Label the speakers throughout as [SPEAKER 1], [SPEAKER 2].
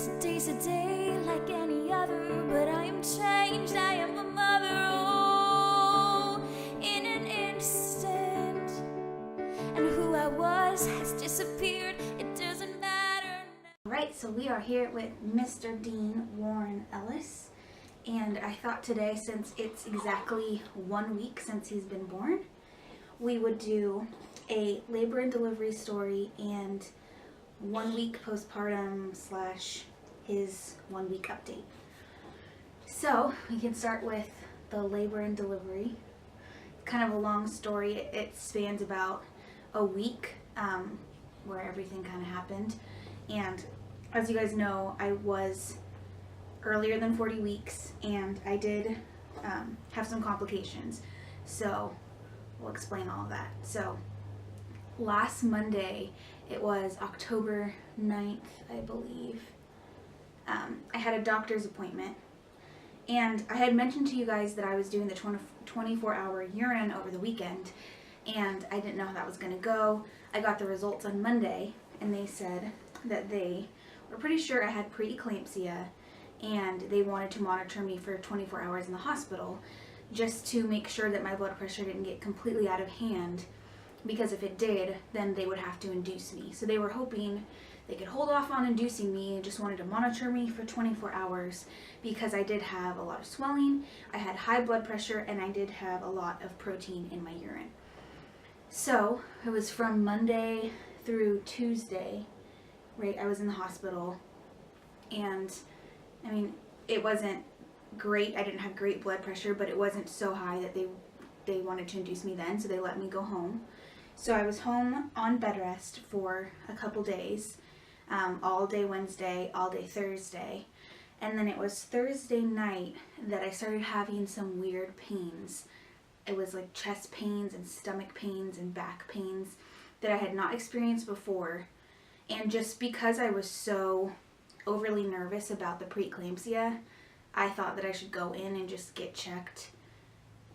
[SPEAKER 1] Today's a day like any other, but I am changed, I am a mother, oh, in an instant. And who I was has disappeared, it doesn't matter now.
[SPEAKER 2] Alright, so we are here with Mr. Dean Warren Ellis, and I thought today, since it's exactly 1 week since he's been born, we would do a labor and delivery story and 1 week postpartum / his 1 week update. So we can start with the labor and delivery. Kind of a long story. It spans about a week where everything kind of happened. And as you guys know, I was earlier than 40 weeks and I did have some complications. So we'll explain all of that. So last Monday, it was October 9th, I believe, I had a doctor's appointment, and I had mentioned to you guys that I was doing the 24-hour urine over the weekend, and I didn't know how that was going to go. I got the results on Monday, and they said that they were pretty sure I had preeclampsia, and they wanted to monitor me for 24 hours in the hospital just to make sure that my blood pressure didn't get completely out of hand, because if it did, then they would have to induce me. So they were hoping they could hold off on inducing me and just wanted to monitor me for 24 hours because I did have a lot of swelling, I had high blood pressure, and I did have a lot of protein in my urine. So it was from Monday through Tuesday, right? I was in the hospital, and I mean, it wasn't great. I didn't have great blood pressure, but it wasn't so high that they wanted to induce me then, so they let me go home. So I was home on bed rest for a couple days, all day Wednesday, all day Thursday, and then it was Thursday night that I started having some weird pains. It was like chest pains and stomach pains and back pains that I had not experienced before, and just because I was so overly nervous about the preeclampsia, I thought that I should go in and just get checked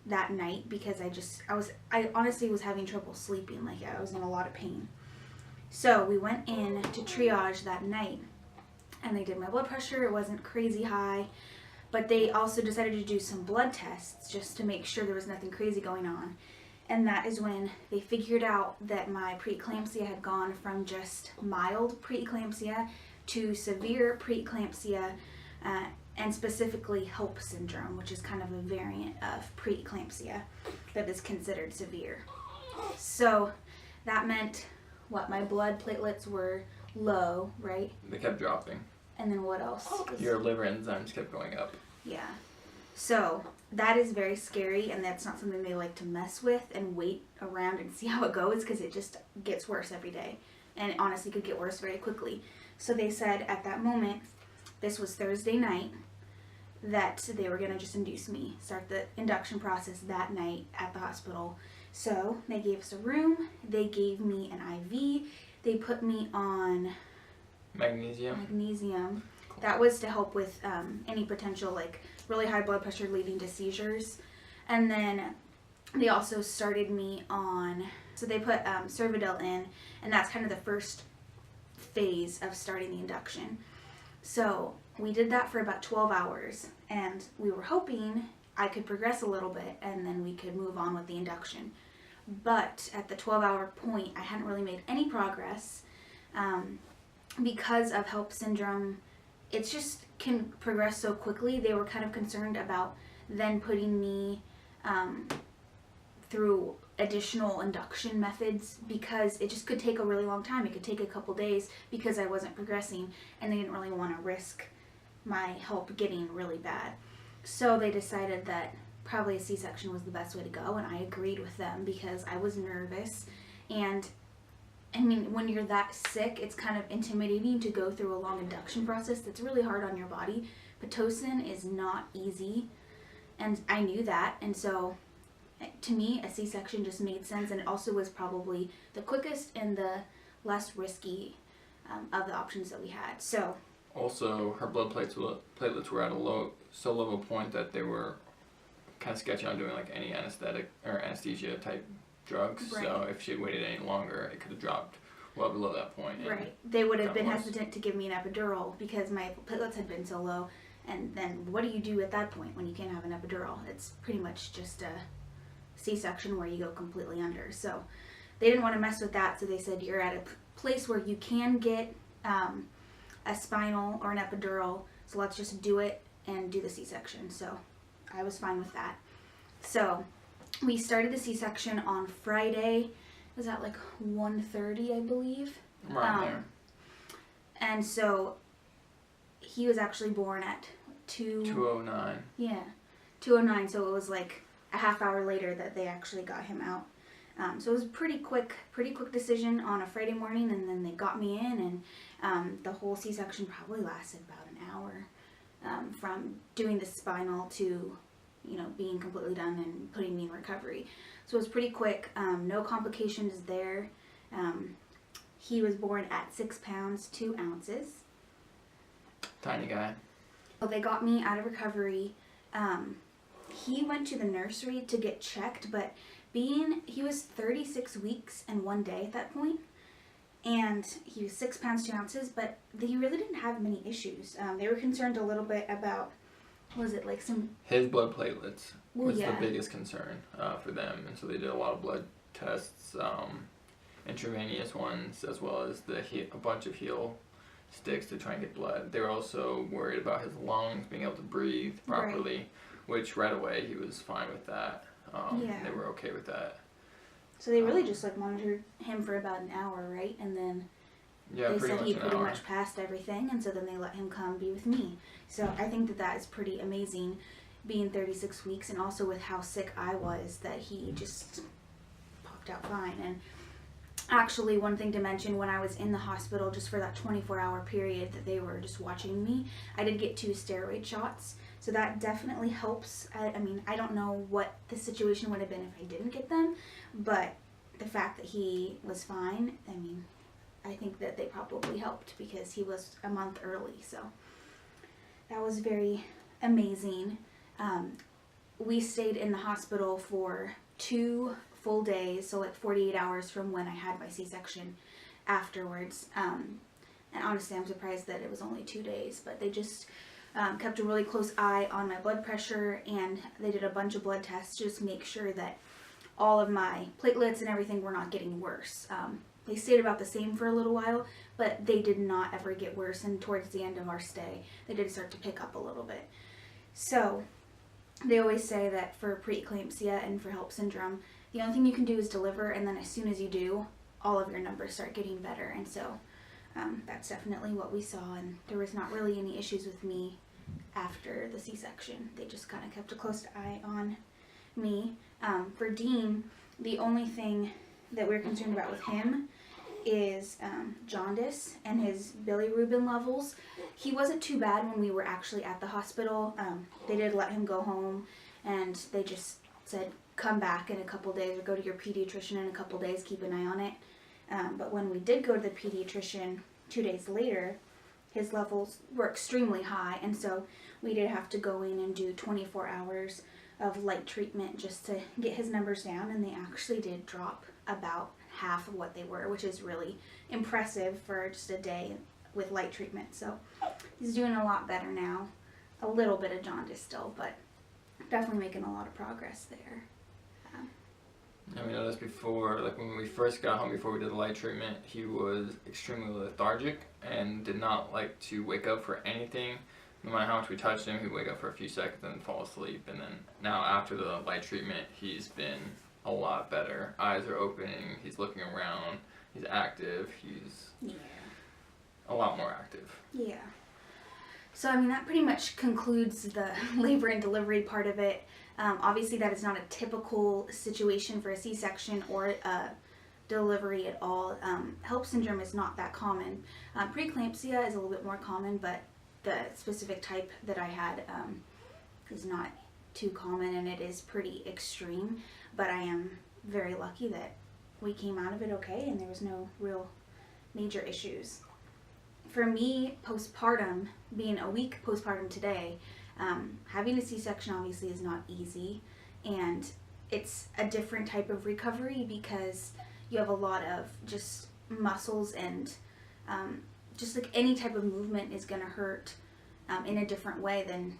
[SPEAKER 2] that night because I honestly was having trouble sleeping. Like, I was in a lot of pain. So we went in to triage that night, and they did my blood pressure. It wasn't crazy high, but they also decided to do some blood tests just to make sure there was nothing crazy going on. And that is when they figured out that my preeclampsia had gone from just mild preeclampsia to severe preeclampsia, and specifically HELLP syndrome, which is kind of a variant of preeclampsia that is considered severe. So that meant what? My blood platelets were low, right?
[SPEAKER 3] They kept dropping.
[SPEAKER 2] And then what else?
[SPEAKER 3] Your liver enzymes kept going up.
[SPEAKER 2] Yeah. So that is very scary, and that's not something they like to mess with and wait around and see how it goes, because it just gets worse every day, and it honestly could get worse very quickly. So they said at that moment, this was Thursday night, that they were going to just induce me, start the induction process that night at the hospital. So they gave us a room, they gave me an IV, they put me on magnesium. That was to help with any potential, like, really high blood pressure leading to seizures. And then they also started me on, so they put Cervidil in, and that's kind of the first phase of starting the induction. So we did that for about 12 hours, and we were hoping I could progress a little bit and then we could move on with the induction. But at the 12-hour point, I hadn't really made any progress because of HELLP syndrome. It just can progress so quickly. They were kind of concerned about then putting me through additional induction methods because it just could take a really long time. It could take a couple days because I wasn't progressing, and they didn't really want to risk my HELLP getting really bad. So they decided that probably a C-section was the best way to go, and I agreed with them because I was nervous. And I mean, when you're that sick, it's kind of intimidating to go through a long induction process that's really hard on your body. Pitocin is not easy, and I knew that, and so to me, a C-section just made sense, and it also was probably the quickest and the less risky of the options that we had. So
[SPEAKER 3] also, her blood platelets were at so low a point that they were kind of sketchy on doing like any anesthetic or anesthesia type drugs. Right. So if she had waited any longer, it could have dropped well below that point.
[SPEAKER 2] Right. They would have
[SPEAKER 3] got
[SPEAKER 2] been
[SPEAKER 3] worse.
[SPEAKER 2] hesitant to give me an epidural because my platelets had been so low. And then what do you do at that point when you can't have an epidural? It's pretty much just a C-section where you go completely under. So they didn't want to mess with that. So they said, you're at a place where you can get a spinal or an epidural. So let's just do it and do the C-section. So I was fine with that. So we started the C-section on Friday. Was that like 1:30, I believe?
[SPEAKER 3] Right there.
[SPEAKER 2] And so he was actually born at
[SPEAKER 3] 2:09.
[SPEAKER 2] Yeah, 2:09. So it was like a half hour later that they actually got him out. So it was a pretty quick decision on a Friday morning, and then they got me in, and the whole C-section probably lasted about an hour from doing the spinal to, being completely done and putting me in recovery. So it was pretty quick. No complications there. He was born at 6 pounds 2 ounces.
[SPEAKER 3] Tiny guy.
[SPEAKER 2] So they got me out of recovery. He went to the nursery to get checked, but he was 36 weeks and 1 day at that point, and he was 6 pounds 2 ounces, but he really didn't have many issues. They were concerned a little bit about,
[SPEAKER 3] his blood platelets was
[SPEAKER 2] yeah.
[SPEAKER 3] the biggest concern for them, and so they did a lot of blood tests, intravenous ones, as well as a bunch of heel sticks to try and get blood. They were also worried about his lungs, being able to breathe properly,
[SPEAKER 2] Right.
[SPEAKER 3] which right away he was fine with that.
[SPEAKER 2] Yeah.
[SPEAKER 3] They were okay with that.
[SPEAKER 2] So they really just monitored him for about an hour, right? And then
[SPEAKER 3] Yeah,
[SPEAKER 2] they
[SPEAKER 3] pretty
[SPEAKER 2] said
[SPEAKER 3] much
[SPEAKER 2] he
[SPEAKER 3] an
[SPEAKER 2] pretty
[SPEAKER 3] hour.
[SPEAKER 2] much passed everything, and so then they let him come be with me. So I think that is pretty amazing, being 36 weeks, and also with how sick I was, that he just popped out fine. And actually, one thing to mention, when I was in the hospital, just for that 24-hour period that they were just watching me, I did get 2 steroid shots. So that definitely helps. I mean, I don't know what the situation would have been if I didn't get them, but the fact that he was fine, I mean, I think that they probably helped because he was a month early. So that was very amazing. We stayed in the hospital for 2 full days, so 48 hours from when I had my C-section afterwards. And honestly, I'm surprised that it was only 2 days, but they just kept a really close eye on my blood pressure, and they did a bunch of blood tests to just make sure that all of my platelets and everything were not getting worse. They stayed about the same for a little while, but they did not ever get worse, and towards the end of our stay, they did start to pick up a little bit. So they always say that for preeclampsia and for HELLP syndrome, the only thing you can do is deliver, and then as soon as you do, all of your numbers start getting better. And so that's definitely what we saw, and there was not really any issues with me after the C-section. They just kind of kept a close eye on me. For Dean, the only thing that we're concerned about with him is jaundice and his bilirubin levels. He wasn't too bad when we were actually at the hospital. They did let him go home, and they just said, come back in a couple days, or go to your pediatrician in a couple days, keep an eye on it. But when we did go to the pediatrician 2 days later, his levels were extremely high, and so we did have to go in and do 24 hours of light treatment just to get his numbers down, and they actually did drop about half of what they were, which is really impressive for just a day with light treatment. So he's doing a lot better now. A little bit of jaundice still, but definitely making a lot of progress there.
[SPEAKER 3] Yeah, we noticed before, when we first got home, before we did the light treatment, he was extremely lethargic and did not like to wake up for anything. No matter how much we touched him, he'd wake up for a few seconds and fall asleep. And then now after the light treatment, he's been a lot better. Eyes are opening, he's looking around, he's active, he's a lot more active.
[SPEAKER 2] Yeah. So, I mean, that pretty much concludes the labor and delivery part of it. Obviously, that is not a typical situation for a C-section or a delivery at all. HELLP syndrome is not that common. Preeclampsia is a little bit more common, but the specific type that I had is not too common, and it is pretty extreme. But I am very lucky that we came out of it okay, and there was no real major issues. For me, postpartum, being a week postpartum today, having a C-section obviously is not easy, and it's a different type of recovery because you have a lot of just muscles and just like any type of movement is going to hurt in a different way than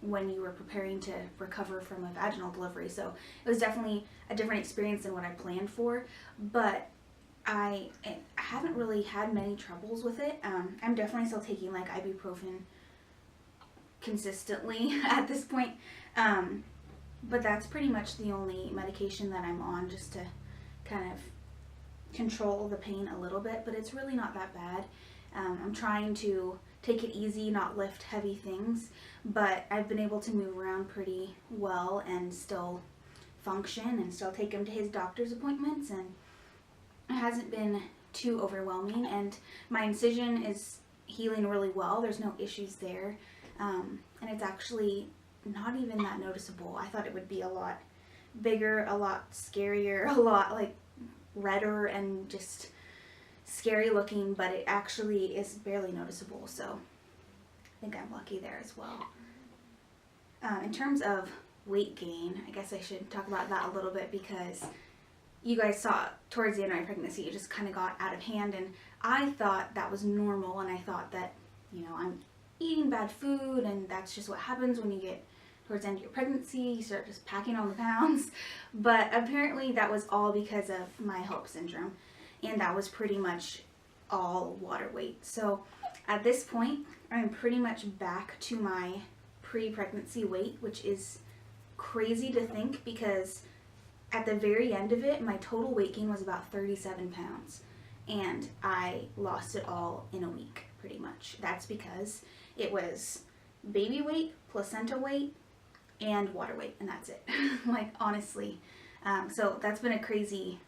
[SPEAKER 2] when you were preparing to recover from a vaginal delivery. So it was definitely a different experience than what I planned for, but I haven't really had many troubles with it. I'm definitely still taking like ibuprofen consistently at this point, but that's pretty much the only medication that I'm on, just to kind of control the pain a little bit, but it's really not that bad. I'm trying to take it easy, not lift heavy things, but I've been able to move around pretty well and still function and still take him to his doctor's appointments, and it hasn't been too overwhelming, and my incision is healing really well. There's no issues there, and it's actually not even that noticeable. I thought it would be a lot bigger, a lot scarier, a lot like redder and just scary looking, but it actually is barely noticeable, so I think I'm lucky there as well. In terms of weight gain, I guess I should talk about that a little bit, because you guys saw towards the end of my pregnancy it just kind of got out of hand, and I thought that was normal, and I thought that, you know, I'm eating bad food and that's just what happens when you get towards the end of your pregnancy. You start just packing on the pounds, but apparently that was all because of my HELLP syndrome, and that was pretty much all water weight. So at this point, I'm pretty much back to my pre-pregnancy weight, which is crazy to think, because at the very end of it, my total weight gain was about 37 pounds, and I lost it all in a week, pretty much. That's because it was baby weight, placenta weight, and water weight, and that's it. Like, honestly. So that's been a crazy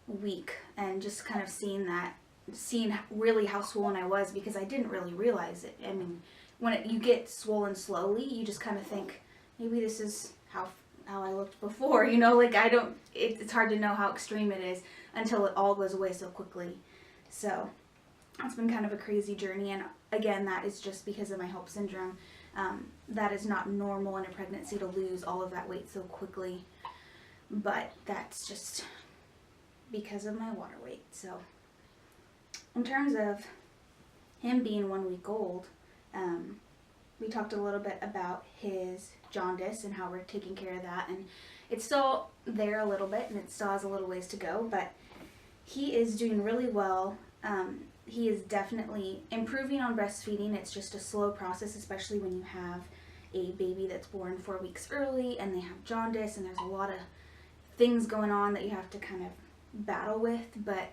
[SPEAKER 2] week, and just kind of seeing really how swollen I was, because I didn't really realize it. I mean, when you get swollen slowly, you just kind of think, maybe this is how I looked before, you know, like it's hard to know how extreme it is until it all goes away so quickly. So it's been kind of a crazy journey, and again, that is just because of my HELLP syndrome. That is not normal in a pregnancy to lose all of that weight so quickly, but that's just because of my water weight. So in terms of him being 1 week old, we talked a little bit about his jaundice and how we're taking care of that, and it's still there a little bit, and it still has a little ways to go, but he is doing really well. He is definitely improving on breastfeeding. It's just a slow process, especially when you have a baby that's born 4 weeks early and they have jaundice, and there's a lot of things going on that you have to kind of battle with, but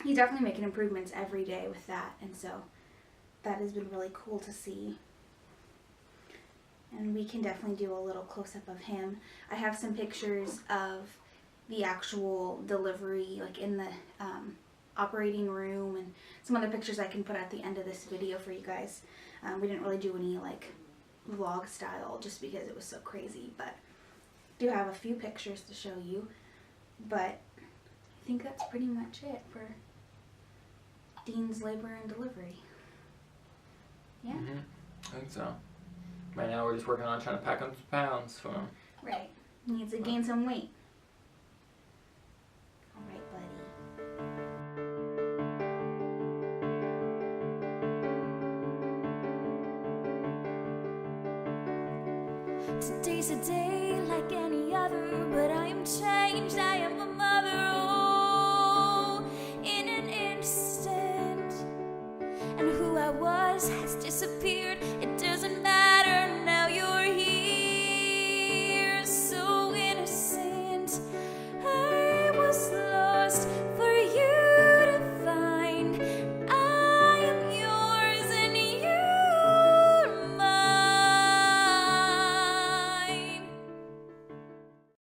[SPEAKER 2] he's definitely making improvements every day with that, and so that has been really cool to see. And we can definitely do a little close-up of him. I have some pictures of the actual delivery, like in the operating room, and some other pictures I can put at the end of this video for you guys. We didn't really do any like vlog style just because it was so crazy, but do have a few pictures to show you. But I think that's pretty much it for Dean's labor and delivery. Yeah?
[SPEAKER 3] I think so. Right now we're just working on trying to pack on some pounds for him.
[SPEAKER 2] Right. Needs to gain some weight. Alright, buddy.
[SPEAKER 1] Today's a day like any other, but I am changed, I am a mother, oh, in an instant. And who I was has disappeared.